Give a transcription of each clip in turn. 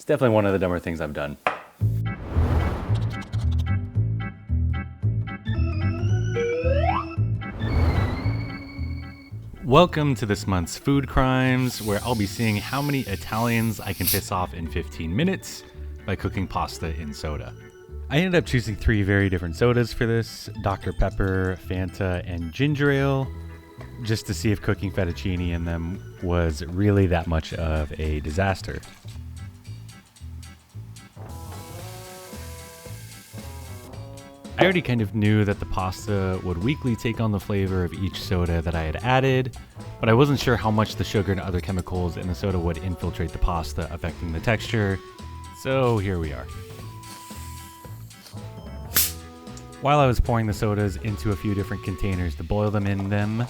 definitely one of the dumber things I've done. Welcome to this month's Food Crimes, where I'll be seeing how many Italians I can piss off in 15 minutes by cooking pasta in soda. I ended up choosing 3 very different sodas for this: Dr. Pepper, Fanta, and ginger ale, just to see if cooking fettuccine in them was really that much of a disaster. I already kind of knew that the pasta would weakly take on the flavor of each soda that I had added, but I wasn't sure how much the sugar and other chemicals in the soda would infiltrate the pasta, affecting the texture, so here we are. While I was pouring the sodas into a few different containers to boil them in them,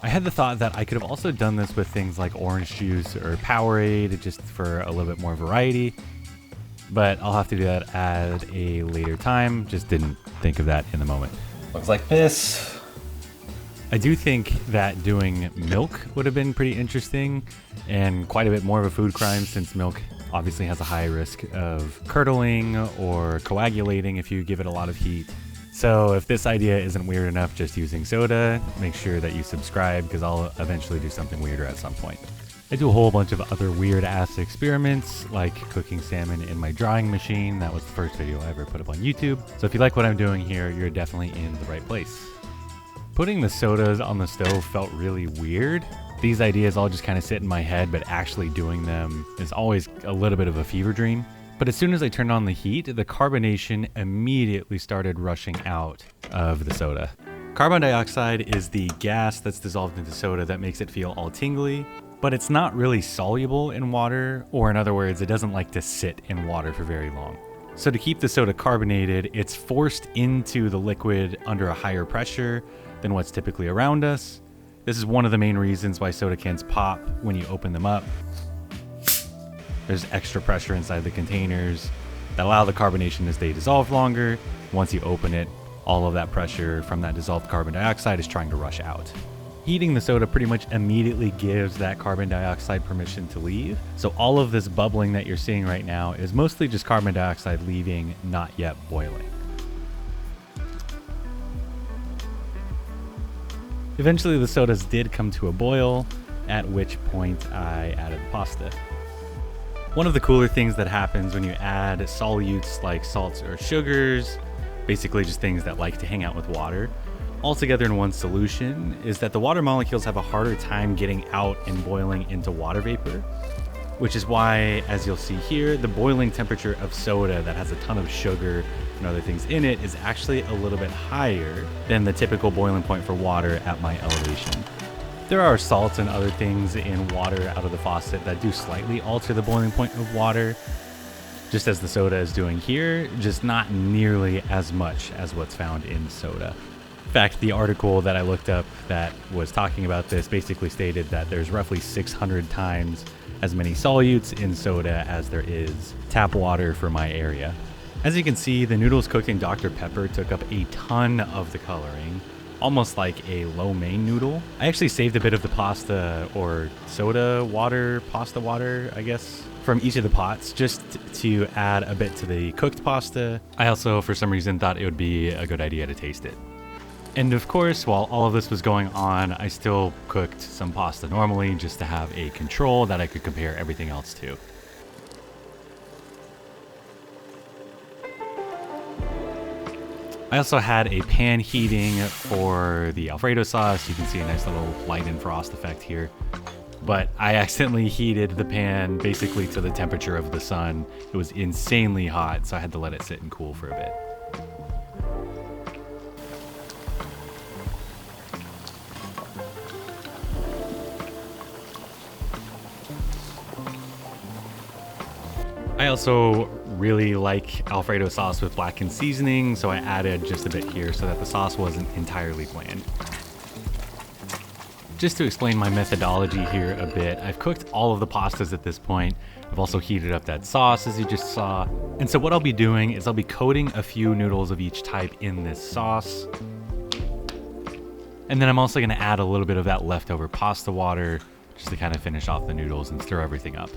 I had the thought that I could have also done this with things like orange juice or Powerade, just for a little bit more variety, but I'll have to do that at a later time. Just didn't think of that in the moment. Looks like this. I do think that doing milk would have been pretty interesting and quite a bit more of a food crime, since milk obviously has a high risk of curdling or coagulating if you give it a lot of heat. So if this idea isn't weird enough just using soda, make sure that you subscribe, because I'll eventually do something weirder at some point. I do a whole bunch of other weird ass experiments, like cooking salmon in my drying machine. That was the first video I ever put up on YouTube. So if you like what I'm doing here, you're definitely in the right place. Putting the sodas on the stove felt really weird. These ideas all just kind of sit in my head, but actually doing them is always a little bit of a fever dream. But as soon as I turned on the heat, the carbonation immediately started rushing out of the soda. Carbon dioxide is the gas that's dissolved into soda that makes it feel all tingly, but it's not really soluble in water, or in other words, it doesn't like to sit in water for very long. So to keep the soda carbonated, it's forced into the liquid under a higher pressure than what's typically around us. This is one of the main reasons why soda cans pop when you open them up. There's extra pressure inside the containers that allow the carbonation to stay dissolved longer. Once you open it, all of that pressure from that dissolved carbon dioxide is trying to rush out. Heating the soda pretty much immediately gives that carbon dioxide permission to leave. So all of this bubbling that you're seeing right now is mostly just carbon dioxide leaving, not yet boiling. Eventually the sodas did come to a boil, at which point I added the pasta. One of the cooler things that happens when you add solutes like salts or sugars, basically just things that like to hang out with water, all together in one solution, is that the water molecules have a harder time getting out and boiling into water vapor, which is why, as you'll see here, the boiling temperature of soda that has a ton of sugar and other things in it is actually a little bit higher than the typical boiling point for water at my elevation. There are salts and other things in water out of the faucet that do slightly alter the boiling point of water, just as the soda is doing here, just not nearly as much as what's found in soda. In fact, the article that I looked up that was talking about this basically stated that there's roughly 600 times as many solutes in soda as there is tap water for my area. As you can see, the noodles cooked in Dr. Pepper took up a ton of the coloring, almost like a lo mein noodle. I actually saved a bit of the pasta or soda water, pasta water, I guess, from each of the pots just to add a bit to the cooked pasta. I also, for some reason, thought it would be a good idea to taste it. And of course, while all of this was going on, I still cooked some pasta normally just to have a control that I could compare everything else to. I also had a pan heating for the Alfredo sauce. You can see a nice little light and frost effect here. But I accidentally heated the pan basically to the temperature of the sun. It was insanely hot, so I had to let it sit and cool for a bit. I also really like Alfredo sauce with blackened seasoning, so I added just a bit here so that the sauce wasn't entirely bland. Just to explain my methodology here a bit, I've cooked all of the pastas at this point. I've also heated up that sauce, as you just saw. And so what I'll be doing is I'll be coating a few noodles of each type in this sauce. And then I'm also gonna add a little bit of that leftover pasta water just to kind of finish off the noodles and stir everything up.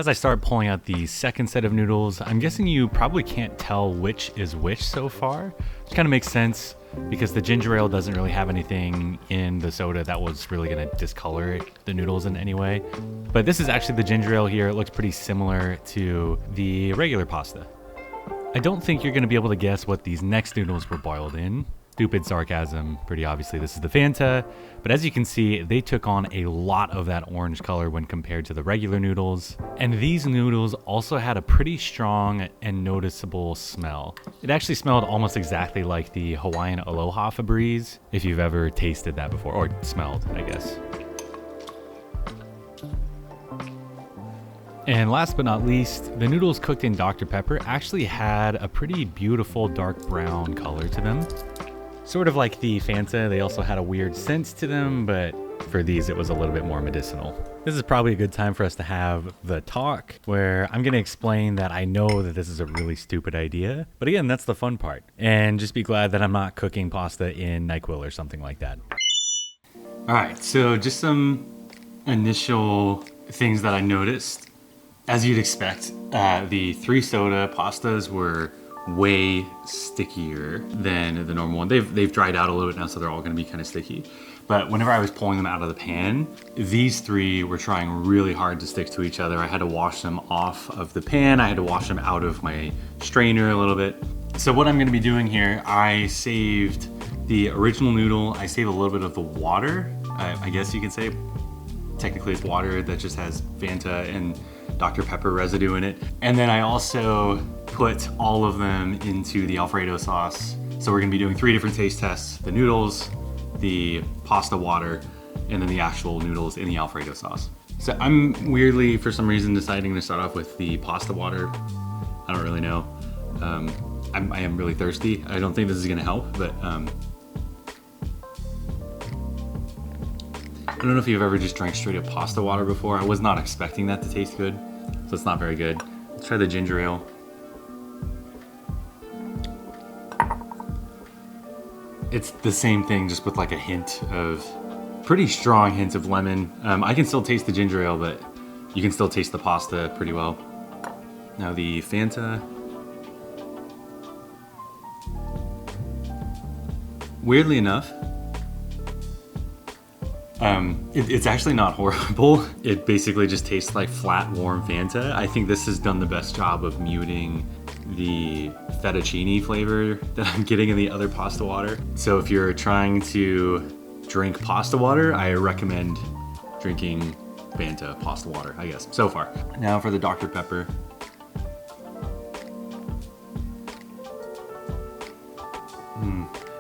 As I start pulling out the second set of noodles, I'm guessing you probably can't tell which is which so far, which kind of makes sense because the ginger ale doesn't really have anything in the soda that was really going to discolor the noodles in any way. But this is actually the ginger ale here. It looks pretty similar to the regular pasta. I don't think you're going to be able to guess what these next noodles were boiled in. Stupid sarcasm, pretty obviously this is the Fanta, but as you can see, they took on a lot of that orange color when compared to the regular noodles, and these noodles also had a pretty strong and noticeable smell. It actually smelled almost exactly like the Hawaiian Aloha Febreze, if you've ever tasted that before, or smelled, I guess. And last but not least, the noodles cooked in Dr. Pepper actually had a pretty beautiful dark brown color to them. Sort of like the Fanta, they also had a weird scent to them, but for these it was a little bit more medicinal. This is probably a good time for us to have the talk, where I'm going to explain that I know that this is a really stupid idea, but again, that's the fun part. And just be glad that I'm not cooking pasta in NyQuil or something like that. Alright, so just some initial things that I noticed. As you'd expect, the 3 soda pastas were way stickier than the normal one. They've dried out a little bit now, so they're all going to be kind of sticky. But whenever I was pulling them out of the pan, these 3 were trying really hard to stick to each other. I had to wash them off of the pan. I had to wash them out of my strainer a little bit. So what I'm going to be doing here, I saved the original noodle. I saved a little bit of the water, I guess you could say. Technically it's water that just has Fanta and Dr. Pepper residue in it. And then I also put all of them into the Alfredo sauce. So we're gonna be doing 3 different taste tests: the noodles, the pasta water, and then the actual noodles in the Alfredo sauce. So I'm weirdly, for some reason, deciding to start off with the pasta water. I don't really know. I am really thirsty. I don't think this is gonna help, but I don't know if you've ever just drank straight up pasta water before. I was not expecting that to taste good, so it's not very good. Let's try the ginger ale. It's the same thing, just with like a hint of, pretty strong hint of lemon. I can still taste the ginger ale, but you can still taste the pasta pretty well. Now the Fanta. Weirdly enough, it's actually not horrible. It basically just tastes like flat, warm Fanta. I think this has done the best job of muting the fettuccine flavor that I'm getting in the other pasta water. So if you're trying to drink pasta water, I recommend drinking Fanta pasta water, I guess, so far. Now for the Dr. Pepper.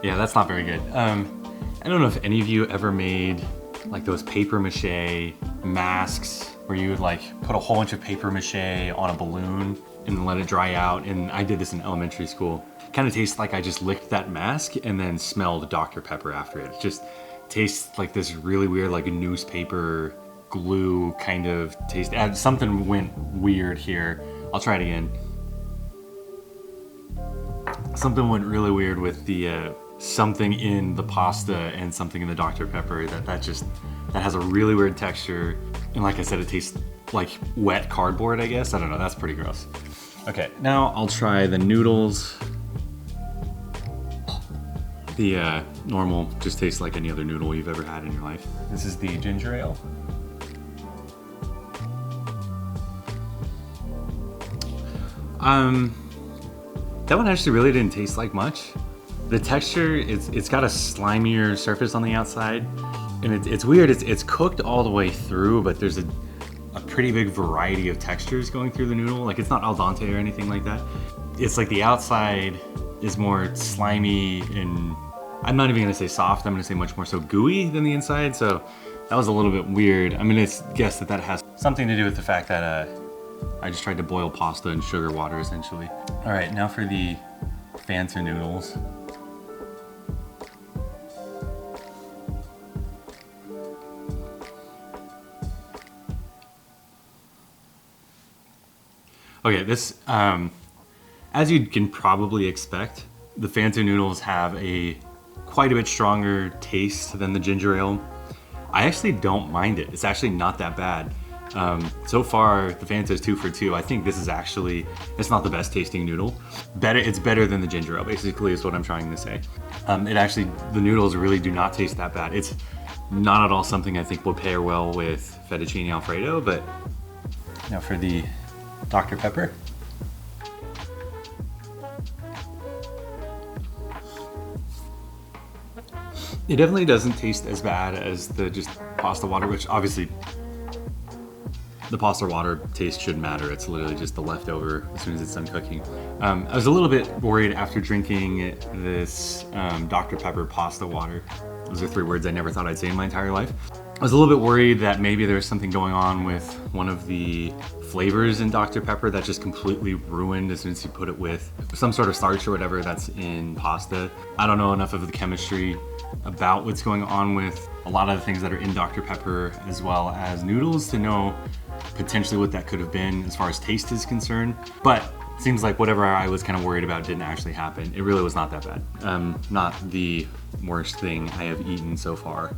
Yeah, that's not very good. I don't know if any of you ever made like those paper mache masks where you would like put a whole bunch of paper mache on a balloon and let it dry out. And I did this in elementary school. It kind of tastes like I just licked that mask and then smelled Dr. Pepper after it. It just tastes like this really weird, like a newspaper glue kind of taste. Something went weird here. I'll try it again. Something went really weird with the something in the pasta and something in the Dr. Pepper that has a really weird texture. And like I said, it tastes like wet cardboard, I guess. I don't know, that's pretty gross. Okay, now I'll try the noodles. The normal just tastes like any other noodle you've ever had in your life. This is the ginger ale. That one actually really didn't taste like much. The texture, it's got a slimier surface on the outside, and it's weird. It's cooked all the way through, but there's a pretty big variety of textures going through the noodle. Like, it's not al dente or anything like that. It's like the outside is more slimy, and I'm not even gonna say soft. I'm gonna say much more so gooey than the inside. So that was a little bit weird. I'm gonna guess that has something to do with the fact that I just tried to boil pasta in sugar water, essentially. All right, now for the Fanta noodles. Okay, this, as you can probably expect, the Fanta noodles have a quite a bit stronger taste than the ginger ale. I actually don't mind it. It's actually not that bad. So far, the Fanta is 2 for 2. I think this is actually, it's not the best tasting noodle. It's better than the ginger ale, basically, is what I'm trying to say. The noodles really do not taste that bad. It's not at all something I think will pair well with fettuccine Alfredo, but now for the Dr. Pepper. It definitely doesn't taste as bad as the just pasta water, which obviously the pasta water taste shouldn't matter. It's literally just the leftover as soon as it's done cooking. I was a little bit worried after drinking this Dr. Pepper pasta water. Those are 3 words I never thought I'd say in my entire life. I was a little bit worried that maybe there's something going on with one of the flavors in Dr. Pepper that just completely ruined as soon as you put it with some sort of starch or whatever that's in pasta. I don't know enough of the chemistry about what's going on with a lot of the things that are in Dr. Pepper as well as noodles to know potentially what that could have been as far as taste is concerned. But it seems like whatever I was kind of worried about didn't actually happen. It really was not that bad. Not the worst thing I have eaten so far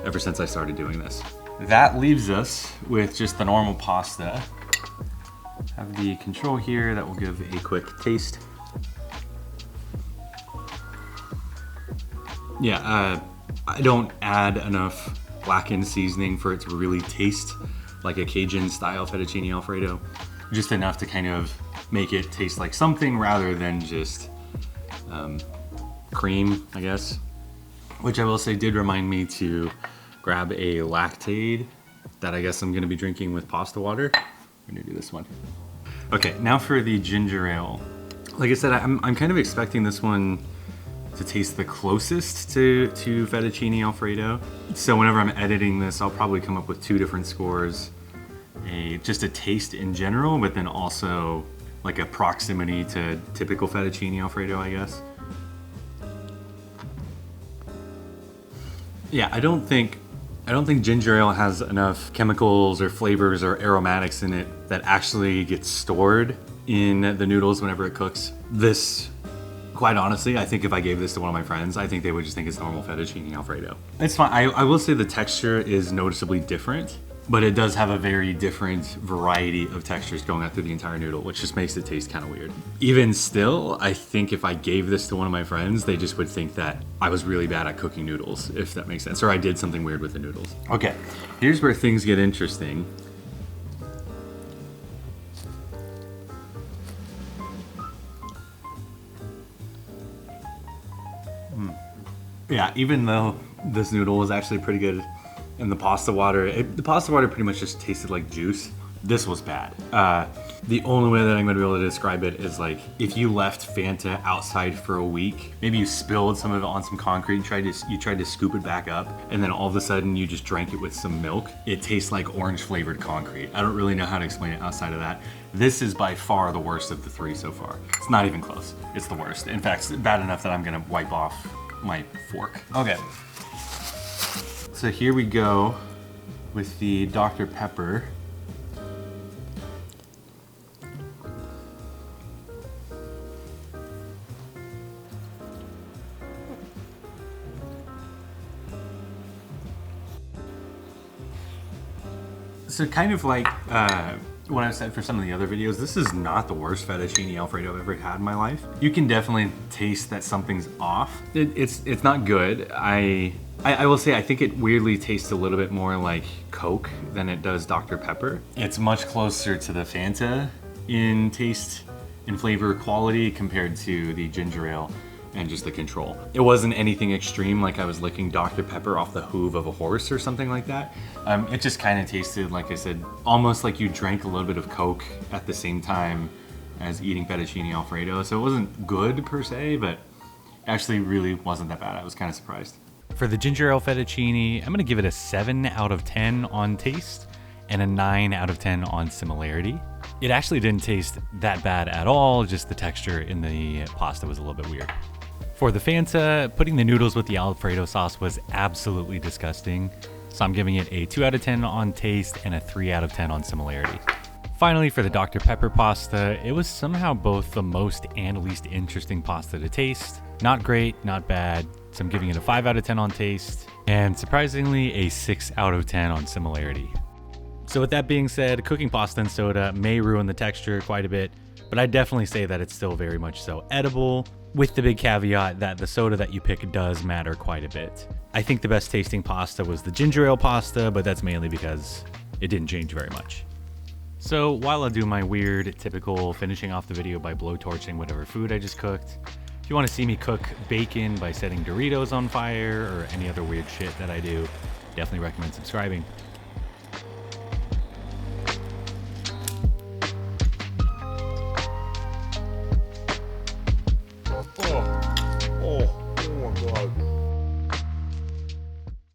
ever since I started doing this. That leaves us with just the normal pasta. Have the control here that will give a quick taste. Yeah, I don't add enough blackened seasoning for it to really taste like a Cajun style fettuccine Alfredo. Just enough to kind of make it taste like something rather than just cream, I guess. Which I will say did remind me to grab a Lactaid that I guess I'm gonna be drinking with pasta water. I'm gonna do this one. Okay, now for the ginger ale. Like I said, I'm kind of expecting this one to taste the closest to fettuccine Alfredo. So whenever I'm editing this, I'll probably come up with 2 different scores. Just a taste in general, but then also like a proximity to typical fettuccine Alfredo, I guess. Yeah, I don't think ginger ale has enough chemicals or flavors or aromatics in it that actually gets stored in the noodles whenever it cooks. This, quite honestly, I think if I gave this to one of my friends, I think they would just think it's normal fettuccine Alfredo. It's fine. I will say the texture is noticeably different, but it does have a very different variety of textures going out through the entire noodle, which just makes it taste kind of weird. Even still, I think if I gave this to one of my friends, they just would think that I was really bad at cooking noodles, if that makes sense, or I did something weird with the noodles. Okay, here's where things get interesting. Yeah, even though this noodle was actually pretty good, and the pasta water pretty much just tasted like juice. This was bad. The only way that I'm gonna be able to describe it is like if you left Fanta outside for a week, maybe you spilled some of it on some concrete, you tried to scoop it back up, and then all of a sudden you just drank it with some milk. It tastes like orange flavored concrete. I don't really know how to explain it outside of that. This is by far the worst of the 3 so far. It's not even close. It's the worst. In fact, it's bad enough that I'm gonna wipe off my fork. Okay. So here we go with the Dr. Pepper. So kind of like what I've said for some of the other videos, this is not the worst fettuccine Alfredo I've ever had in my life. You can definitely taste that something's off. It's not good. I will say I think it weirdly tastes a little bit more like Coke than it does Dr. Pepper. It's much closer to the Fanta in taste and flavor quality compared to the ginger ale and just the control. It wasn't anything extreme like I was licking Dr. Pepper off the hoof of a horse or something like that. It just kind of tasted, like I said, almost like you drank a little bit of Coke at the same time as eating fettuccine Alfredo. So it wasn't good per se, but actually really wasn't that bad. I was kind of surprised. For the ginger ale fettuccine, I'm gonna give it a 7 out of 10 on taste and a 9 out of 10 on similarity. It actually didn't taste that bad at all, just the texture in the pasta was a little bit weird. For the Fanta, putting the noodles with the Alfredo sauce was absolutely disgusting, so I'm giving it a 2 out of 10 on taste and a 3 out of 10 on similarity. Finally, for the Dr. Pepper pasta, it was somehow both the most and least interesting pasta to taste. Not great, not bad, so I'm giving it a 5 out of 10 on taste, and surprisingly, a 6 out of 10 on similarity. So with that being said, cooking pasta in soda may ruin the texture quite a bit, but I'd definitely say that it's still very much so edible, with the big caveat that the soda that you pick does matter quite a bit. I think the best tasting pasta was the ginger ale pasta, but that's mainly because it didn't change very much. So while I do my weird, typical finishing off the video by blowtorching whatever food I just cooked, if you want to see me cook bacon by setting Doritos on fire or any other weird shit that I do, definitely recommend subscribing. Oh.